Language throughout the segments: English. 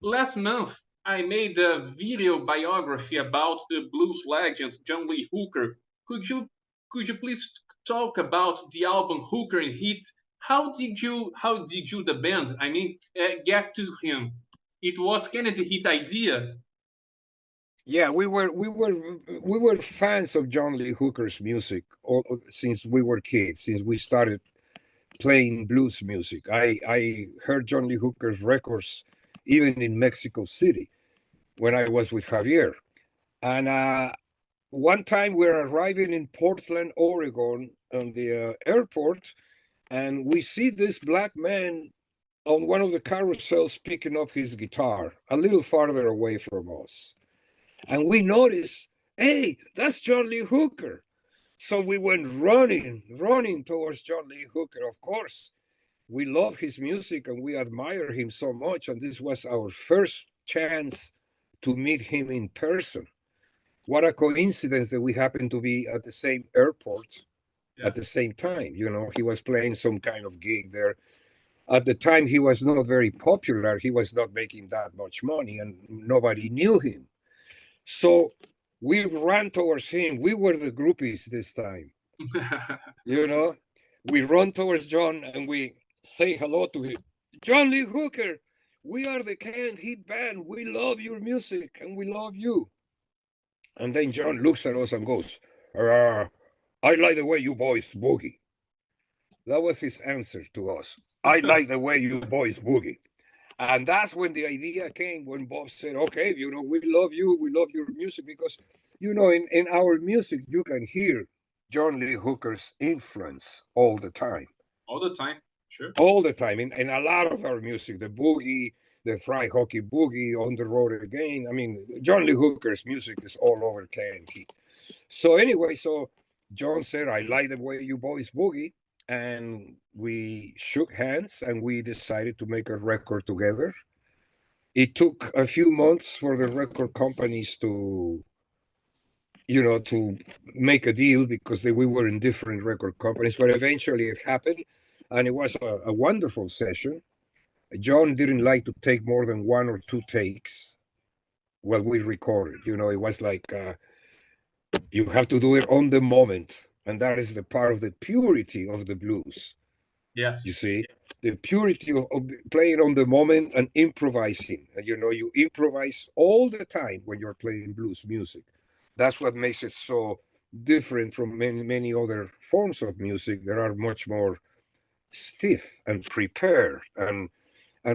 Last month, I made a video biography about the blues legend John Lee Hooker. Could you please talk about the album Hooker and Hit? How did you the band? Get to him. It was Kennedy Hit idea. Yeah, we were fans of John Lee Hooker's music since we were kids, since we started playing blues music. I heard John Lee Hooker's records even in Mexico City when I was with Javier. And one time we're arriving in Portland, Oregon, on the airport, and we see this black man on one of the carousels picking up his guitar a little farther away from us. And we noticed, hey, that's John Lee Hooker. So we went running towards John Lee Hooker. Of course, we love his music and we admire him so much. And this was our first chance to meet him in person. What a coincidence that we happened to be at the same airport at the same time. You know, he was playing some kind of gig there. At the time, he was not very popular. He was not making that much money and nobody knew him. So we ran towards him. We were the groupies this time. You know, we run towards John and we say hello to him. John Lee Hooker, we are the Canned Heat Band. We love your music and we love you. And then John looks at us and goes, I like the way you boys boogie. That was his answer to us. I like the way you boys boogie. And that's when the idea came, when Bob said, okay, you know, we love you, we love your music, because, you know, in our music, you can hear John Lee Hooker's influence all the time. All the time, sure. All the time. In a lot of our music, the boogie, the fry hockey boogie, On the Road Again. I mean, John Lee Hooker's music is all over Canned Heat. So anyway, so John said, I like the way you boys boogie. And we shook hands and we decided to make a record together. It took a few months for the record companies to, you know, to make a deal because we were in different record companies, but eventually it happened and it was a wonderful session. John didn't like to take more than one or two takes while we recorded. You know, it was like you have to do it on the moment. And that is the part of the purity of the blues. Yes. You see, the purity of playing on the moment and improvising. And, you know, you improvise all the time when you're playing blues music. That's what makes it so different from many other forms of music that are much more stiff and prepared and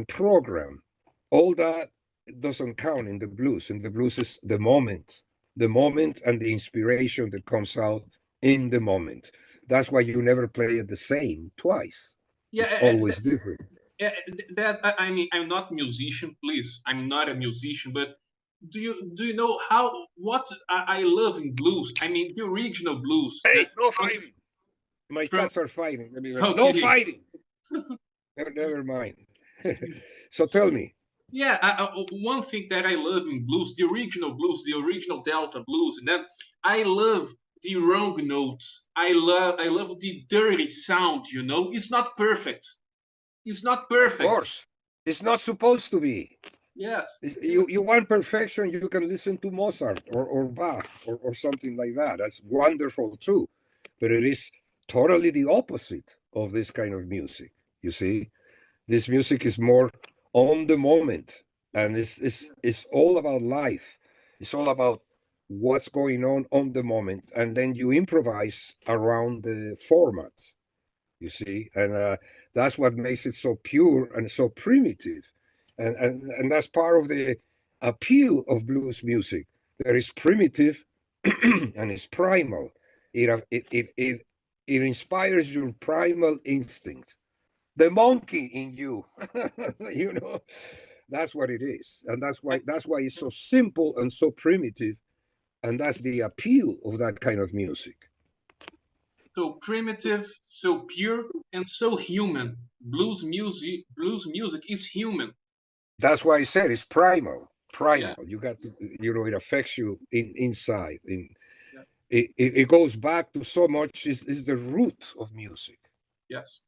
programmed. All that doesn't count in the blues. In the blues is the moment and the inspiration that comes out in the moment. That's why you never play it the same twice. Yeah, It's always different. I'm not a musician, please. I'm not a musician, but do you know what I love in blues? I mean, the original blues. Hey, no fighting. My cats are fighting. Okay. No fighting. Never mind. So tell me. Yeah, one thing that I love in blues, the original blues, the original Delta blues, and then I love the wrong notes. I love the dirty sound. You know, it's not perfect. It's not perfect. Of course, it's not supposed to be. Yes. You want perfection, you can listen to Mozart or Bach or something like that. That's wonderful too. But it is totally the opposite of this kind of music. You see, this music is more on the moment, and it's all about life. It's all about what's going on the moment, and then you improvise around the format. You see, and that's what makes it so pure and so primitive, and that's part of the appeal of blues music. There is primitive and it's primal. It inspires your primal instinct, the monkey in you. You know, that's what it is, and that's why it's so simple and so primitive, and that's the appeal of that kind of music. So primitive, so pure, and so human. Blues music is human. That's why I said it's primal. Yeah. You got to, you know, it affects you inside. Yeah. It goes back to so much. Is the root of music. Yes.